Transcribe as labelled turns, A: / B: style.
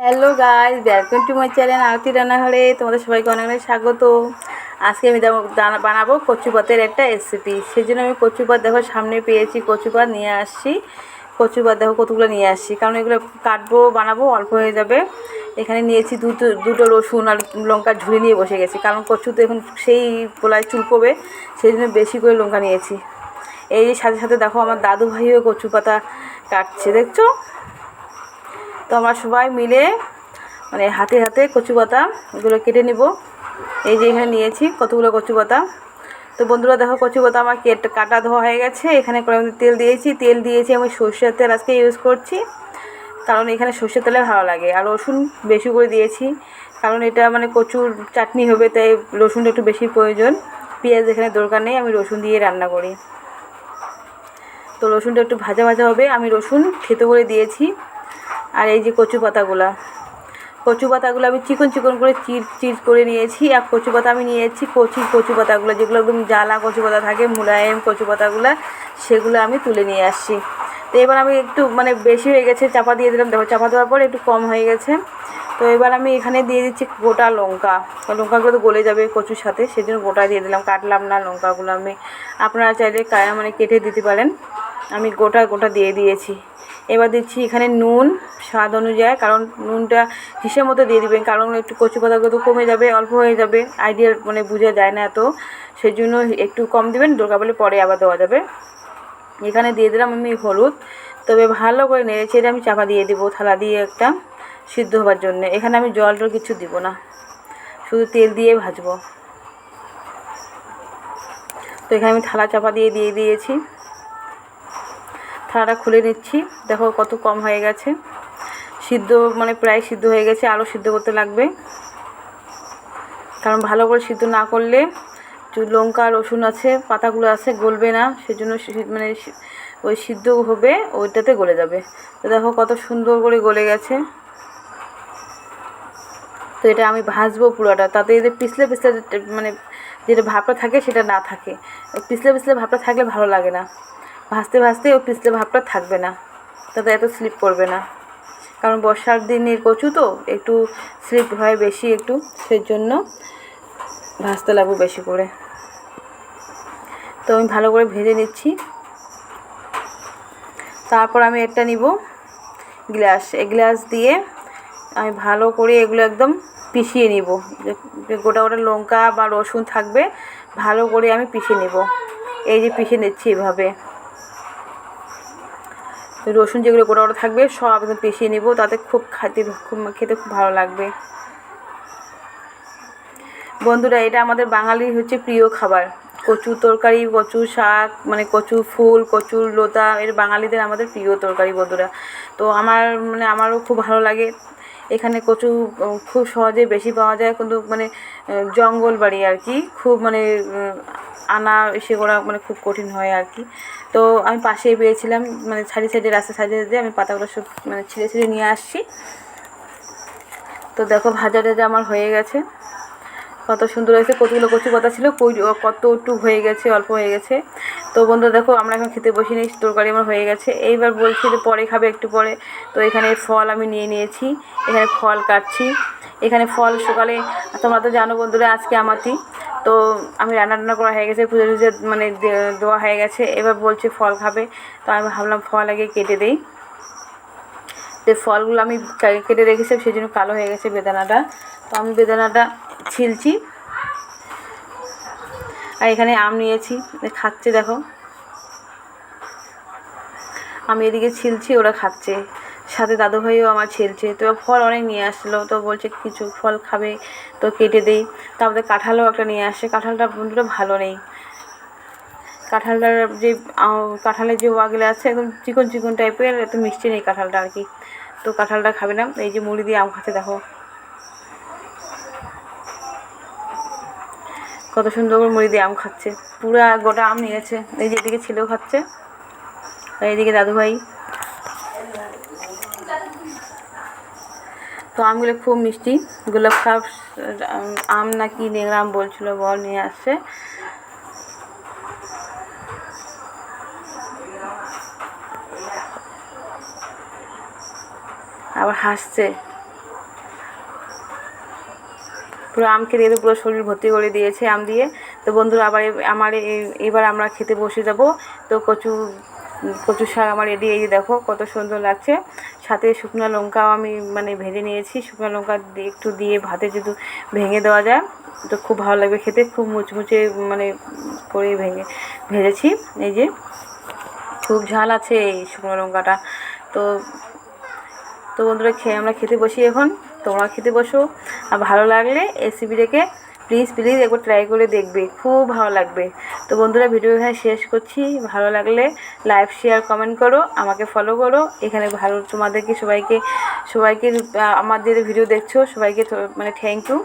A: Hello guys, welcome to my channel Aarti রান্নাঘরে। তোমাদের সবাইকে অনেক অনেক স্বাগত। আজকে আমি বানাবো কচু পাতের একটা রেসিপি। সেই জন্য আমি কচু পাত দেখো সামনে পেয়েছি, কচু পাত নিয়ে আসছি। কচু পাত দেখো কতগুলো নিয়ে আসছি, কারণ এগুলো কাটবো, বানাবো, অল্প হয়ে যাবে। এখানে নিয়েছি দুটো রসুন আর লঙ্কা ঝুড়ি নিয়ে বসে গেছি, কারণ কচু তো এখন সেই পোলায় চুলকোবে, সেই জন্য বেশি করে লঙ্কা নিয়েছি। এই সাথে সাথে দেখো আমার দাদু ভাইও কচু পাতা কাটছে, দেখছো? তো আমরা সবাই মিলে মানে হাতে হাতে কচু পাতা এগুলো কেটে নেব। এই যে এখানে নিয়েছি কতগুলো কচু পাতা। তো বন্ধুরা দেখো, কচু পাতা আমার কাটা ধোয়া হয়ে গেছে। এখানে কড়াইতে তেল দিয়েছি আমি সর্ষের তেল আজকে ইউজ করছি, কারণ এখানে সর্ষের তেলে ভালো লাগে। আর রসুন বেশি করে দিয়েছি, কারণ এটা মানে কচুর চাটনি হবে, তাই রসুনটা একটু বেশি প্রয়োজন। পেঁয়াজ এখানে দরকার নেই, আমি রসুন দিয়ে রান্না করি। তো রসুনটা একটু ভাজা ভাজা হবে, আমি রসুন থেতো করে দিয়েছি। আর এই যে কচু পাতাগুলো আমি চিকন চিকন করে চির করে নিয়েছি। আর কচু পাতা আমি নিয়েছি কচু পাতাগুলো, যেগুলো একদম জ্বালা কচু পাতা থাকে, মুলায়েম কচু পাতাগুলো, সেগুলো আমি তুলে নিয়ে আসছি। তো এবার আমি একটু মানে বেশি হয়ে গেছে, চাপা দিয়ে দিলাম। দেখো, চাপা দেওয়ার পর একটু কম হয়ে গেছে। তো এবার আমি এখানে দিয়ে দিচ্ছি গোটা লঙ্কাগুলো তো গলে যাবে কচুর সাথে, সেজন্য গোটা দিয়ে দিলাম, কাটলাম না লঙ্কাগুলো আমি। আপনারা চাইলে মানে কেটে দিতে পারেন, আমি গোটা দিয়ে দিয়েছি। এবার দিচ্ছি এখানে নুন স্বাদ অনুযায়ী, কারণ নুনটা হিসেব মতো দিয়ে দিবেন, কারণ একটু কচু পাতাগুলো তো কমে যাবে, অল্প হয়ে যাবে, আইডিয়া মানে বোঝা যায় না, তো সেই জন্য একটু কম দিবেন, দরকার বলে পরে আবার দেওয়া যাবে। এখানে দিয়ে দিলাম আমি হলুদ। তবে ভালো করে নেড়েছে, এটা আমি চাপা দিয়ে দেবো থালা দিয়ে একটা সিদ্ধ হওয়ার জন্য। এখানে আমি জল কিছু দিব না, শুধু তেল দিয়ে ভাজবো। তো এখানে আমি থালা চাপা দিয়ে দিয়েছি। থালাটা খুলে নিচ্ছি, দেখো কত কম হয়ে গেছে, সিদ্ধ মানে প্রায় সিদ্ধ হয়ে গেছে, আরও সিদ্ধ করতে লাগবে, কারণ ভালো করে সিদ্ধ না করলে লঙ্কা রসুন আছে, পাতাগুলো আছে, গলবে না, সেজন্য মানে ওই সিদ্ধ হবে ওইটাতে গলে যাবে। তো দেখো কত সুন্দর করে গলে গেছে। তো এটা আমি ভাজবো পুরোটা, তাতে এদের পিছলে মানে যেটা ভাবটা থাকে সেটা না থাকে। পিছলে ভাবটা থাকলে ভালো লাগে না, ভাজতে ভাজতে ওই পিছলে ভাবটা থাকবে না, তাতে এত স্লিপ করবে না, কারণ বর্ষার দিনের কচু তো একটু স্লিপ হয় বেশি একটু, সেই জন্য ভাজতে লাগবে বেশি করে। তো আমি ভালো করে ভেজে নিচ্ছি। তারপর আমি একটা নিব এই গ্লাস দিয়ে আমি ভালো করে এগুলো একদম পিষিয়ে নিব, যে গোটা লঙ্কা বা রসুন থাকবে, ভালো করে আমি পিষে নেব। এই যে পিষে নিচ্ছি এভাবে, রসুন যেগুলো গোটা থাকবে সব একদম পিষিয়ে নেব, তাতে খেতে খুব ভালো লাগবে। বন্ধুরা, এটা আমাদের বাঙালির হচ্ছে প্রিয় খাবার, কচু তরকারি, কচু শাক, মানে কচু ফুল, কচুর লতা, এর বাঙালিদের আমাদের প্রিয় তরকারি বন্ধুরা। তো আমারও খুব ভালো লাগে। এখানে কচু খুব সহজে বেশি পাওয়া যায়, কিন্তু মানে জঙ্গল বাড়ি আর কি, খুব মানে আনা এসে করা মানে খুব কঠিন হয় আর কি। তো আমি পাশেই পেয়েছিলাম, মানে সাইডে রাস্তার সাইডে আমি পাতাগুলো সব মানে ছিঁড়ে নিয়ে আসছি। তো দেখো ভাজা আমার হয়ে গেছে, কত সুন্দর হয়েছে। কতগুলো কচু পাতা ছিল, কতটুকু হয়ে গেছে, অল্প হয়ে গেছে। তো বন্ধুরা দেখো, আমরা এখন খেতে বসিনি, তরকারি আমার হয়ে গেছে। এইবার বলছি যে পরে খাবে, একটু পরে। তো এখানে ফল আমি নিয়েছি, এখানে ফল কাটছি। এখানে ফল সকালে, তোমরা তো জানো বন্ধুরা, আজকে আমাতি, তো আমি রান্না করা হয়ে গেছে, পুজো মানে দেওয়া হয়ে গেছে। এবার বলছে ফল খাবে, তো আমি ভাবলাম ফল আগে কেটে দেই। তো ফলগুলো আমি কেটে রেখেছি, সেই জন্য কালো হয়ে গেছে বেদানাটা। তো আমি বেদানাটা ছিলছি। আর এখানে আম নিয়েছি, খাচ্ছে দেখো, আমি এদিকে ছিলছি, ওরা খাচ্ছে, সাথে দাদুভাইও আমার ছিলছে। তো ফল অনেক নিয়ে আসলো, তো বলছে কিছু ফল খাবে, তো কেটে দেই। তারপরে কাঁঠালও একটা নিয়ে আসে, কাঁঠালটা বন্ধুরা ভালো নেই, কাঁঠালটার যে কাঁঠালের যে ওয়াগুলো আছে একদম চিকন চিকন টাইপের, এত মিষ্টি নেই কাঁঠালটা আর কি। তো কাঁঠালটা খাবে না। এই যে মুড়ি দিয়ে আম খাচ্ছে দেখো, কত সুন্দর করে মুড়ি দিয়ে আম খাচ্ছে, পুরো গোটা আম নিয়েছে। এই যে এদিকে ছেলেও খাচ্ছে, আর এইদিকে দাদুভাই। তো আমগুলো খুব মিষ্টি, গোলাপ খাপ আম নাকি নেংরা আম বলছিল, বল নিয়ে আসছে। আবার হাসছে, পুরো আম খেতে খেতে পুরো শরীর ভর্তি করে দিয়েছে আম দিয়ে। তো বন্ধুরা আবার এবার আমরা খেতে বসে যাব। তো কচু শাক আমার রেডি। এই যে দেখো কত সুন্দর লাগছে। সাথে শুকনো লঙ্কাও আমি মানে ভেজে নিয়েছি। শুকনো লঙ্কা দিয়ে একটু দিয়ে ভাতে যদি ভেঙে দেওয়া যায় তো খুব ভালো লাগবে খেতে। খুব মুচমুচে মানে করে ভেজেছি। এই যে খুব ঝাল আছে এই শুকনো লঙ্কাটা। তো তো বন্ধুরা আমরা খেতে বসি এখন। তোমরা খেতে বসো। আর ভালো লাগলে রেসিপিটাকে প্লিজ একবার ট্রাই করে দেখবে, খুব ভালো লাগবে। তো বন্ধুরা ভিডিও এখানে শেষ করছি। ভালো লাগলে লাইক শেয়ার কমেন্ট করো, আমাকে ফলো করো। এখানে ভালো তোমাদেরকে সবাইকে আমাদের ভিডিও দেখছো সবাইকে মানে থ্যাংক ইউ।